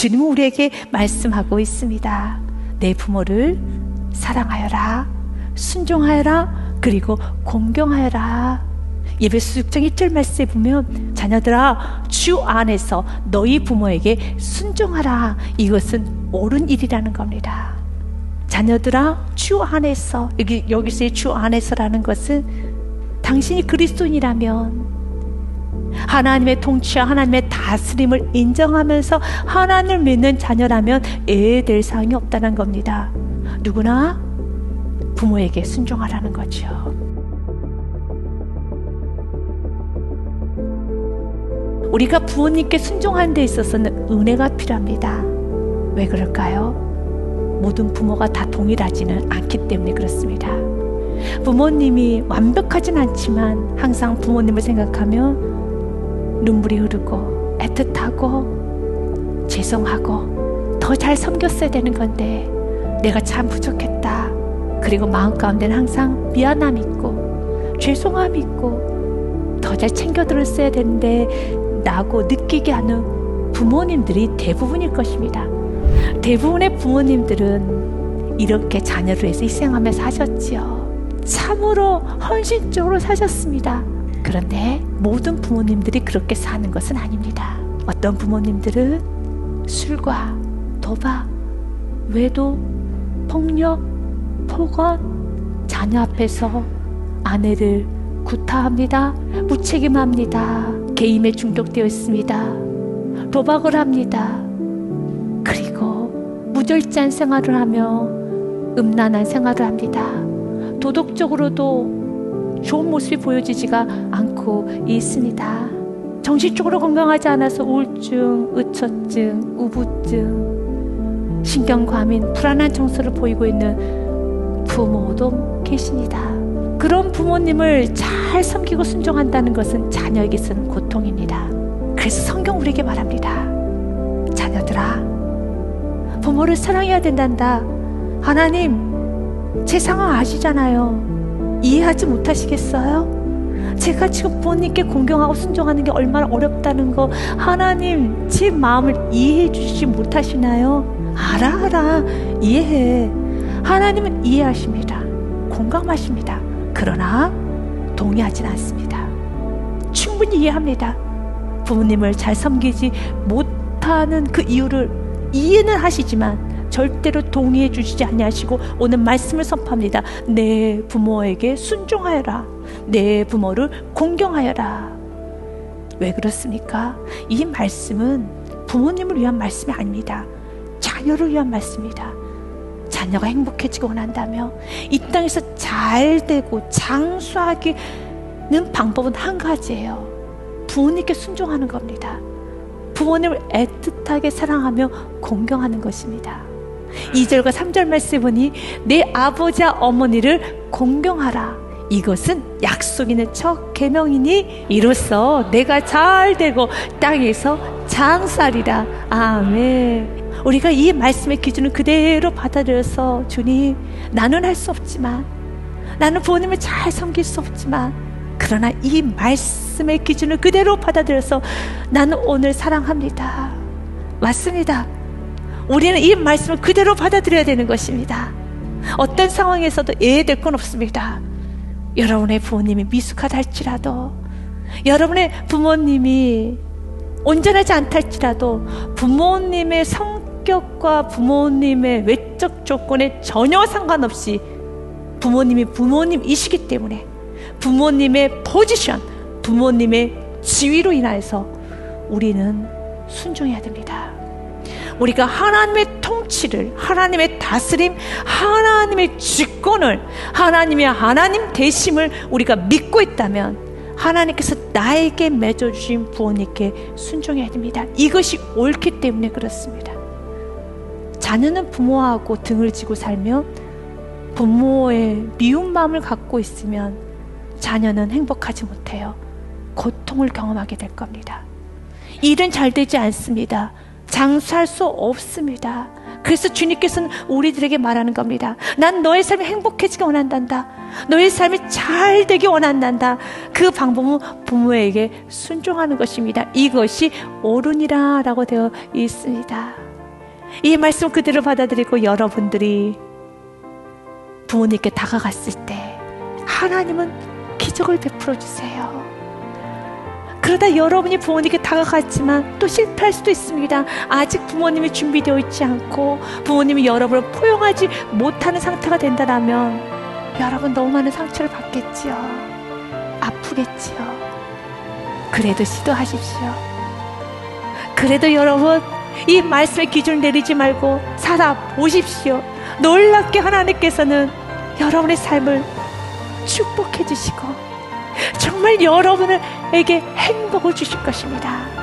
주님은 우리에게 말씀하고 있습니다. 내 부모를 사랑하여라, 순종하여라, 그리고 공경하여라. 에베소 6장 1절 말씀에 보면 자녀들아 주 안에서 너희 부모에게 순종하라. 이것은 옳은 일이라는 겁니다. 자녀들아 주 안에서, 여기서의 주 안에서라는 것은 당신이 그리스도인이라면 하나님의 통치와 하나님의 다스림을 인정하면서 하나님을 믿는 자녀라면 애될 사항이 없다는 겁니다. 누구나 부모에게 순종하라는 거죠. 우리가 부모님께 순종하는 데 있어서는 은혜가 필요합니다. 왜 그럴까요? 모든 부모가 다 동일하지는 않기 때문에 그렇습니다. 부모님이 완벽하진 않지만 항상 부모님을 생각하면 눈물이 흐르고 애틋하고 죄송하고 더 잘 섬겼어야 되는 건데 내가 참 부족했다. 그리고 마음 가운데는 항상 미안함이 있고 죄송함이 있고 더 잘 챙겨들었어야 되는데 라고 느끼게 하는 부모님들이 대부분일 것입니다. 대부분의 부모님들은 이렇게 자녀를 위해서 희생하며 사셨지요. 참으로 헌신적으로 사셨습니다. 그런데 모든 부모님들이 그렇게 사는 것은 아닙니다. 어떤 부모님들은 술과 도박, 외도, 폭력, 폭언, 자녀 앞에서 아내를 구타합니다. 무책임합니다. 게임에 중독되어 있습니다. 도박을 합니다. 그리고 무절제한 생활을 하며 음란한 생활을 합니다. 도덕적으로도 좋은 모습이 보여지지가 않고 있습니다. 정신적으로 건강하지 않아서 우울증, 의처증, 우부증, 신경과민, 불안한 정서를 보이고 있는 부모도 계십니다. 그런 부모님을 잘 섬기고 순종한다는 것은 자녀에게서는 고통입니다. 그래서 성경 우리에게 말합니다. 자녀들아, 부모를 사랑해야 된단다. 하나님, 제 상황 아시잖아요. 이해하지 못하시겠어요? 제가 지금 부모님께 공경하고 순종하는 게 얼마나 어렵다는 거 하나님 제 마음을 이해해 주시지 못하시나요? 알아 이해해. 하나님은 이해하십니다. 공감하십니다. 그러나 동의하진 않습니다. 충분히 이해합니다. 부모님을 잘 섬기지 못하는 그 이유를 이해는 하시지만 절대로 동의해 주시지 아니하시고 오늘 말씀을 선포합니다. 내 부모에게 순종하여라. 내 부모를 공경하여라. 왜 그렇습니까? 이 말씀은 부모님을 위한 말씀이 아닙니다. 자녀를 위한 말씀입니다. 자녀가 행복해지고 원한다며 이 땅에서 잘 되고 장수하기는 방법은 한 가지예요. 부모님께 순종하는 겁니다. 부모님을 애틋하게 사랑하며 공경하는 것입니다. 2절과 3절 말씀에 보니 내 아버지와 어머니를 공경하라. 이것은 약속 있는 첫 계명이니 이로써 내가 잘 되고 땅에서 장수하리라. 아멘. 우리가 이 말씀의 기준을 그대로 받아들여서 주님, 나는 할 수 없지만, 나는 부모님을 잘 섬길 수 없지만, 그러나 이 말씀의 기준을 그대로 받아들여서 나는 오늘 사랑합니다. 맞습니다. 우리는 이 말씀을 그대로 받아들여야 되는 것입니다. 어떤 상황에서도 예외될 건 없습니다. 여러분의 부모님이 미숙하다 할지라도, 여러분의 부모님이 온전하지 않다 할지라도 부모님의 성격과 부모님의 외적 조건에 전혀 상관없이 부모님이 부모님이시기 때문에 부모님의 포지션, 부모님의 지위로 인하여서 우리는 순종해야 됩니다. 우리가 하나님의 통치를, 하나님의 다스림, 하나님의 주권을, 하나님의 하나님 되심을 우리가 믿고 있다면 하나님께서 나에게 맺어주신 부모님께 순종해야 됩니다. 이것이 옳기 때문에 그렇습니다. 자녀는 부모하고 등을 지고 살면, 부모의 미운 마음을 갖고 있으면 자녀는 행복하지 못해요. 고통을 경험하게 될 겁니다. 일은 잘 되지 않습니다. 장수할 수 없습니다. 그래서 주님께서는 우리들에게 말하는 겁니다. 난 너의 삶이 행복해지기 원한단다. 너의 삶이 잘 되기 원한단다. 그 방법은 부모에게 순종하는 것입니다. 이것이 옳으니라 라고 되어 있습니다. 이 말씀 그대로 받아들이고 여러분들이 부모님께 다가갔을 때 하나님은 기적을 베풀어 주세요. 그러다 여러분이 부모님께 다가갔지만 또 실패할 수도 있습니다. 아직 부모님이 준비되어 있지 않고 부모님이 여러분을 포용하지 못하는 상태가 된다면 여러분 너무 많은 상처를 받겠지요. 아프겠지요. 그래도 시도하십시오. 그래도 여러분 이 말씀의 기준을 내리지 말고 살아보십시오. 놀랍게 하나님께서는 여러분의 삶을 축복해 주시고 정말 여러분에게 행복을 주실 것입니다.